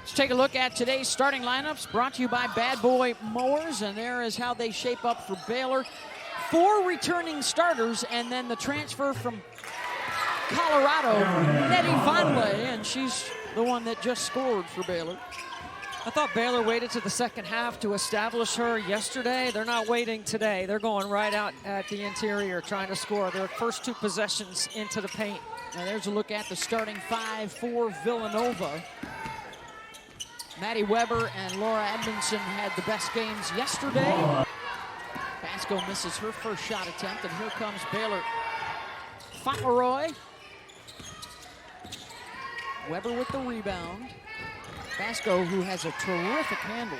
Let's take a look at today's starting lineups, brought to you by Bad Boy Mowers, and there is how they shape up for Baylor. 4 returning starters, and then the transfer from Colorado, Nettie Vonleh, and she's the one that just scored for Baylor. I thought Baylor waited to the second half to establish her yesterday. They're not waiting today. They're going right out at the interior trying to score their first 2 possessions into the paint. Now there's a look at the starting 5 for Villanova. Maddie Weber and Laura Edmondson had the best games yesterday. Basco misses her first shot attempt, and here comes Baylor. Fauntleroy. Weber with the rebound. Basco, who has a terrific handle.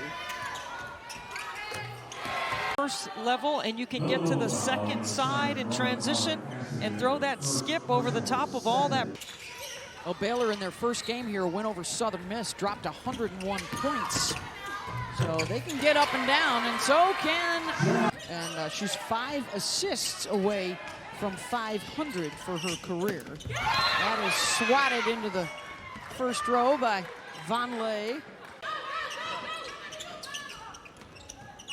First level, and you can get to the second side in transition and throw that skip over the top of all that. Well, Baylor in their first game here went over Southern Miss, dropped 101 points. So they can get up and down, and so can. And she's 5 assists away from 500 for her career. That is swatted into the first row by Vonleh.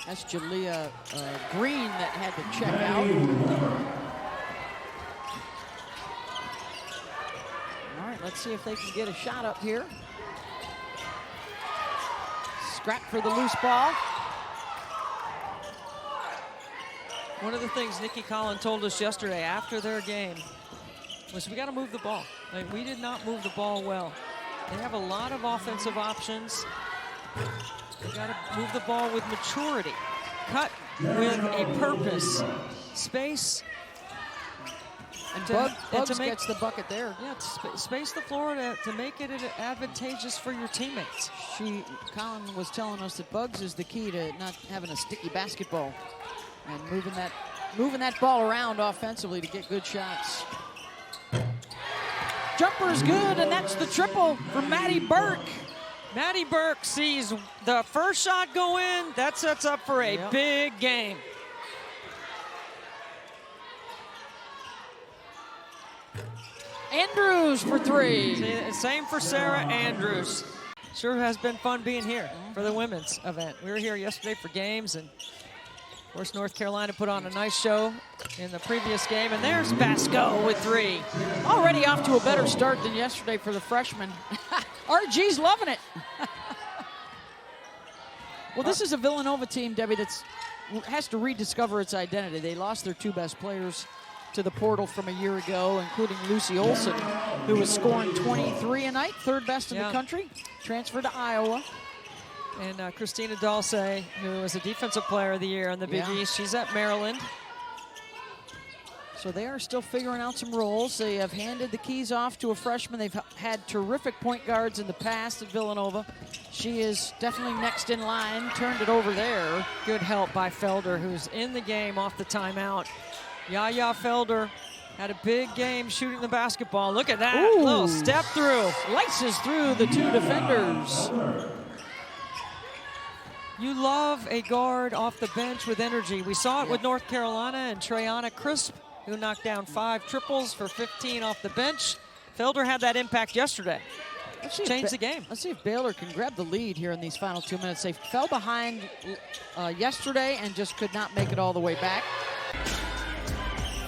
That's Jalea Green that had to check out. All right, let's see if they can get a shot up here. Scrap for the loose ball. One of the things Nikki Collin told us yesterday after their game was we got to move the ball. Like, we did not move the ball well. They have a lot of offensive options. They got to move the ball with maturity, cut with a purpose, space. And Bugs gets the bucket there. Yeah, space the floor to make it advantageous for your teammates. Colin was telling us that Bugs is the key to not having a sticky basketball and moving that ball around offensively to get good shots. Jumper is good, and that's the triple for Maddie Burke. Maddie Burke sees the first shot go in. That sets up for a big game. Andrews for 3. Same for Sarah Andrews. Sure has been fun being here for the women's event. We were here yesterday for games, and of course North Carolina put on a nice show in the previous game, and there's Basco with 3. Already off to a better start than yesterday for the freshman. RG's loving it. Well, this is a Villanova team, Debbie, that has to rediscover its identity. They lost their 2 best players to the portal from a year ago, including Lucy Olson, who was scoring 23 a night, 3rd best in the country, transferred to Iowa. And Christina Dalsey, who was a defensive player of the year in the Big East, she's at Maryland. So they are still figuring out some roles. They have handed the keys off to a freshman. They've had terrific point guards in the past at Villanova. She is definitely next in line, turned it over there. Good help by Felder, who's in the game off the timeout. Yaya Felder had a big game shooting the basketball. Look at that, little step through. Slices through the 2 defenders. You love a guard off the bench with energy. We saw it with North Carolina and Treyana Crisp, who knocked down 5 triples for 15 off the bench. Felder had that impact yesterday. Changed the game. Let's see if Baylor can grab the lead here in these final 2 minutes. They fell behind yesterday and just could not make it all the way back.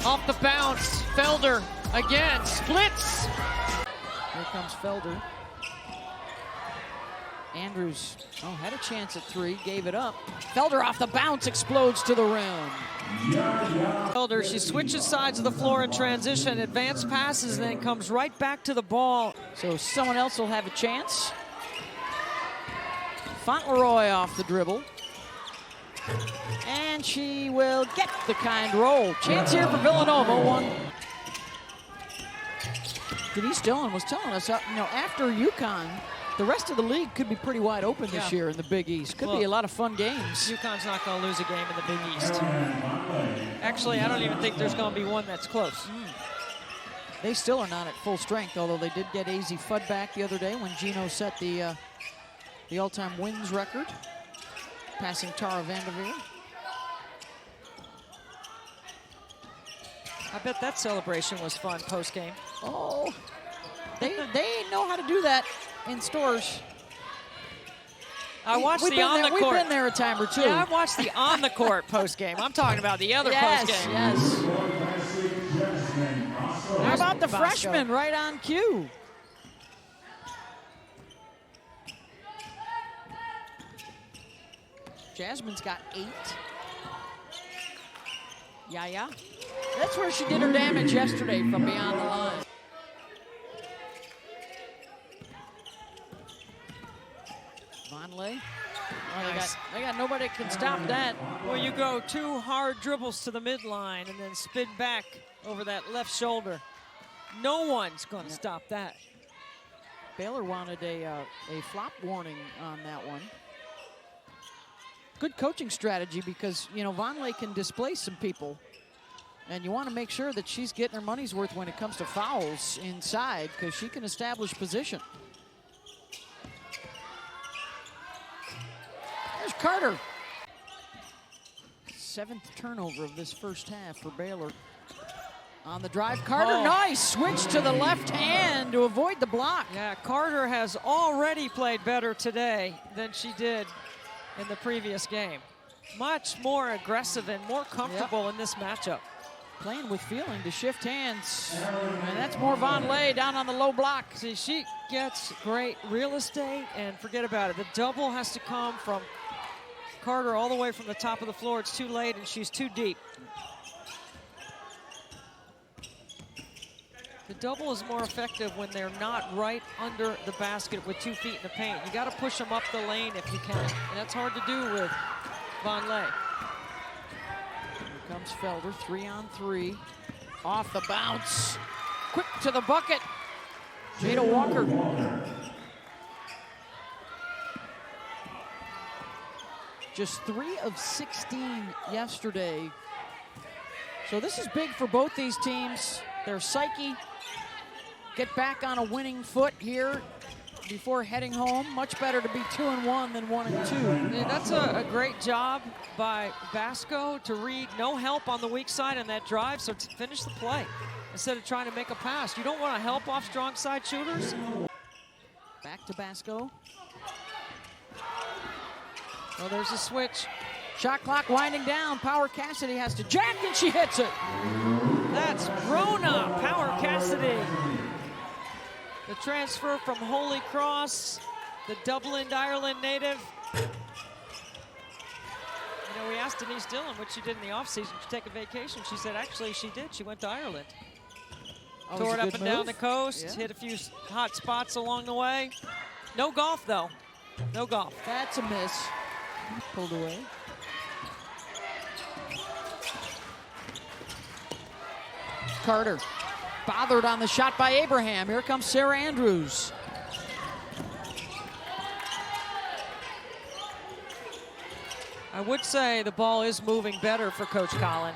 Off the bounce, Felder again, splits. Here comes Felder. Andrews had a chance at 3, gave it up. Felder off the bounce, explodes to the rim. Felder, she switches sides of the floor in transition, advanced passes, and then comes right back to the ball. So someone else will have a chance. Fauntleroy off the dribble. And she will get the kind roll. Chance here for Villanova. 1. Denise Dillon was telling us, after UConn, the rest of the league could be pretty wide open this year in the Big East. Could be a lot of fun games. UConn's not going to lose a game in the Big East. Actually, I don't even think there's going to be one that's close. They still are not at full strength, although they did get AZ Fudd back the other day when Gino set the all-time wins record, passing Tara Vanderveer. I bet that celebration was fun post-game. Oh, they know how to do that in stores. I watched the on the court. We've been there a time or two. Yeah, I watched the on the court post game. I'm talking about the other post game. Yes. How about the Bosco. freshman right on cue? Jasmine's got 8. Yeah. That's where she did her damage yesterday from beyond the line. Vonleh. Oh, Nice. they got nobody can stop that. Well, you go 2 hard dribbles to the midline and then spin back over that left shoulder. No one's going to stop that. Baylor wanted a flop warning on that one. Good coaching strategy because, you know, Vonleh can displace some people. And you want to make sure that she's getting her money's worth when it comes to fouls inside because she can establish position. There's Carter. 7th turnover of this first half for Baylor. On the drive, Carter, nice switch to the left hand to avoid the block. Yeah, Carter has already played better today than she did in the previous game. Much more aggressive and more comfortable in this matchup. Playing with feeling to shift hands. And that's more Vonleh down on the low block. See, she gets great real estate, and forget about it. The double has to come from Carter all the way from the top of the floor. It's too late, and she's too deep. The double is more effective when they're not right under the basket with 2 feet in the paint. You got to push them up the lane if you can, and that's hard to do with Vonleh. Here comes Felder, 3-on-3. Off the bounce. Quick to the bucket. Jada Walker. Just 3 of 16 yesterday. So this is big for both these teams. Their psyche, get back on a winning foot here before heading home. Much better to be 2-1 than 1-2. Yeah, that's a great job by Basco to read no help on the weak side on that drive, so to finish the play instead of trying to make a pass. You don't want to help off strong side shooters. Back to Basco. Well, there's a switch. Shot clock winding down. Power Cassidy has to jack, and she hits it. That's Rona Power Cassidy. The transfer from Holy Cross, the Dublin, Ireland native. You know, we asked Denise Dillon what she did in the offseason to take a vacation. She said actually she did. She went to Ireland. Tore it up and down the coast, hit a few hot spots along the way. No golf, though. No golf. That's a miss. Pulled away. Carter, bothered on the shot by Abraham. Here comes Sarah Andrews. I would say the ball is moving better for Coach Collin.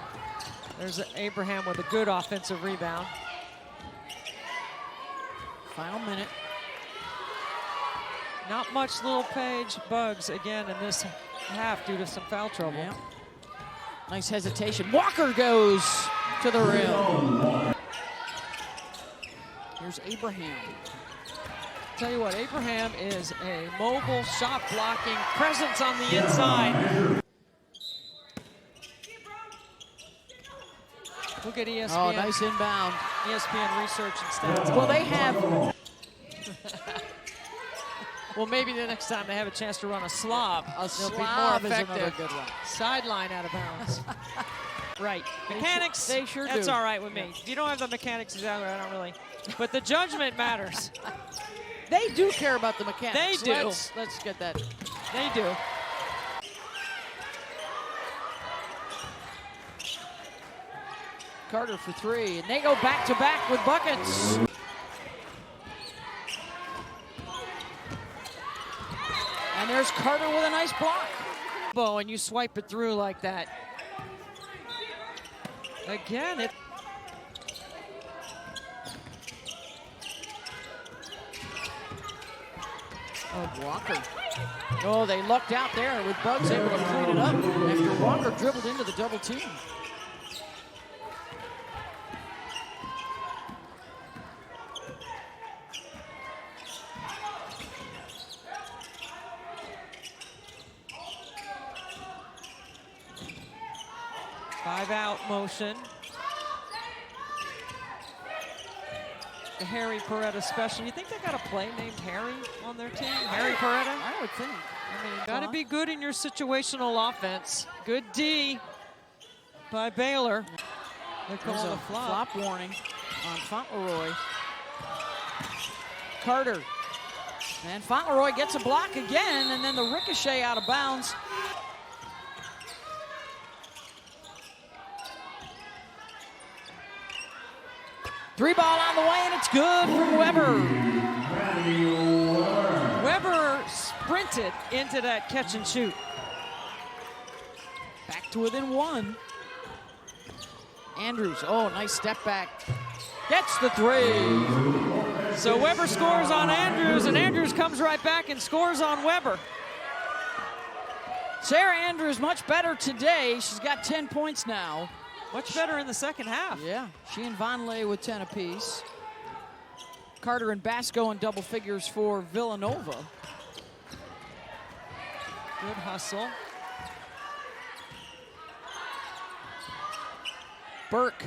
There's Abraham with a good offensive rebound. Final minute. Not much Little Page bugs again in this half due to some foul trouble. Yeah. Nice hesitation. Walker goes to the rim. Here's Abraham. Tell you what, Abraham is a mobile shot blocking presence on the inside. Look at ESPN. Oh, nice inbound. ESPN research and stats. Well, they have. Well, maybe the next time they have a chance to run a slob, A they'll be slob more is effective. another good one. Sideline out of bounds. Right. Mechanics, they sure that's do. all right with me. If you don't have the mechanics exactly, I don't really. But the judgment matters. They do care about the mechanics. They do. Let's get that. They do. Carter for 3, and they go back-to-back with buckets. And there's Carter with a nice block. And you swipe it through like that. Again, it. Oh, Walker. Oh, they lucked out there with Bugs able to clean it up after Walker dribbled into the double team. 5-out motion. The Harry Peretta special. You think they got a play named Harry on their team? Harry Peretta? I would think. I mean, got to be good in your situational offense. Good D by Baylor. They're calling a flop warning on Fauntleroy. Carter. And Fauntleroy gets a block again, and then the ricochet out of bounds. Three ball on the way, and it's good from Weber. Weber sprinted into that catch and shoot. Back to within one. Andrews, oh, nice step back. Gets the three. So Weber scores on Andrews, and Andrews comes right back and scores on Weber. Sarah Andrews much better today. She's got 10 points now. Much better in the second half. Yeah, she and Vonleh with 10 apiece. Carter and Basco in double figures for Villanova. Good hustle. Burke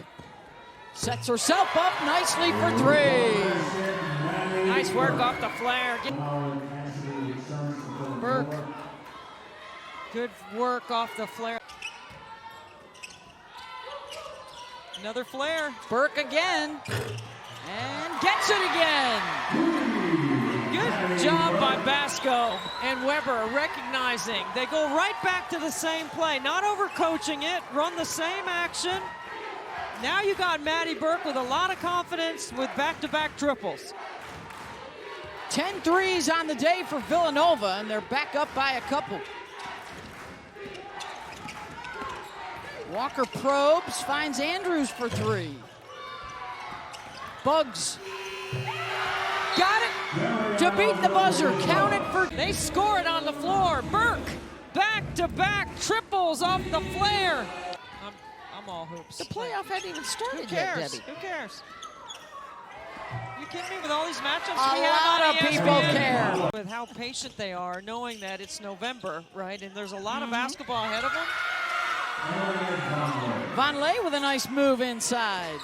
sets herself up nicely for three. Nice work off the flare. Burke. Good work off the flare. Another flare. Burke again. And gets it again. Good job by Basco and Weber recognizing. They go right back to the same play, not overcoaching it, run the same action. Now you got Maddie Burke with a lot of confidence with back-to-back triples. 10 threes on the day for Villanova, and they're back up by a couple. Walker probes, finds Andrews for three. Bugs. Got it to beat the buzzer. Count it for. They score it on the floor. Burke, back-to-back triples off the flare. I'm all hoops. The playoff hadn't even started Who cares? yet, Debbie. Who cares? You kidding me with all these matchups A we have lot on of people ESPN? care. With how patient they are, knowing that it's November, right? And there's a lot of basketball ahead of them. Vonleh with a nice move inside.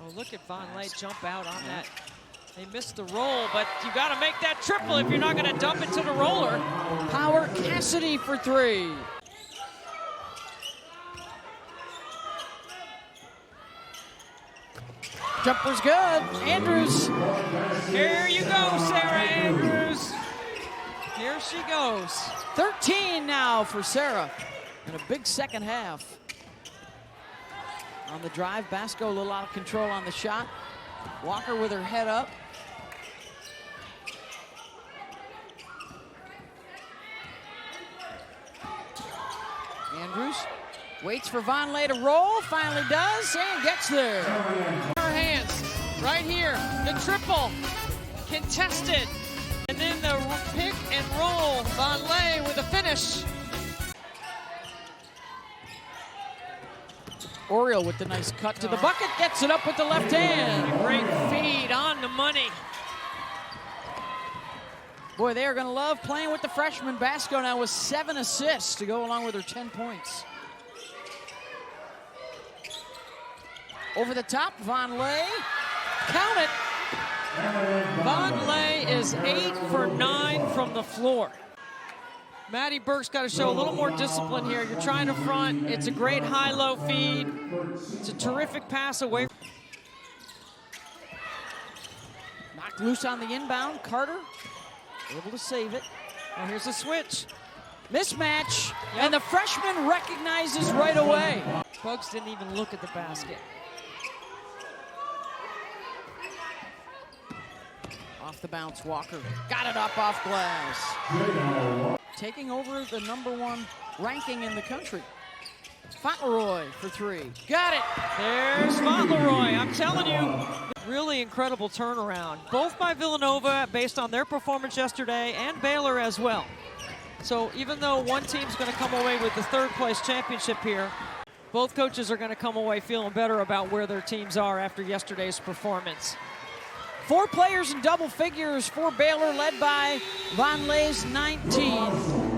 Oh, look at Vonleh jump out on that. They missed the roll, but you got to make that triple if you're not going to dump it to the roller. Power Cassidy for three. Jumper's good. Andrews. Here you go, Sarah Andrews. Here she goes. 13 now for Sarah. And a big second half. On the drive, Basco a little out of control on the shot. Walker with her head up. Andrews waits for Vonleh to roll, finally does, and gets there. Her hands, right here, the triple, contested. And then the pick and roll, Vonleh with a finish. Oriole with the nice cut to the bucket, gets it up with the left hand. Great feed on the money. Boy, they are going to love playing with the freshman. Basco now with 7 assists to go along with her 10 points. Over the top, Vonleh. Count it. Vonleh is 8 for 9 from the floor. Maddie Burke's got to show a little more discipline here. You're trying to front. It's a great high-low feed. It's a terrific pass away. Knocked loose on the inbound. Carter able to save it. Oh, here's a switch. Mismatch, and the freshman recognizes right away. Bugs didn't even look at the basket. Off the bounce, Walker got it up off glass. Taking over the #1 ranking in the country. Fauntleroy for three. Got it. There's Fauntleroy. I'm telling you, really incredible turnaround. Both by Villanova based on their performance yesterday, and Baylor as well. So even though one team's going to come away with the 3rd place championship here, both coaches are going to come away feeling better about where their teams are after yesterday's performance. 4 players in double figures for Baylor, led by Von Lees, 19.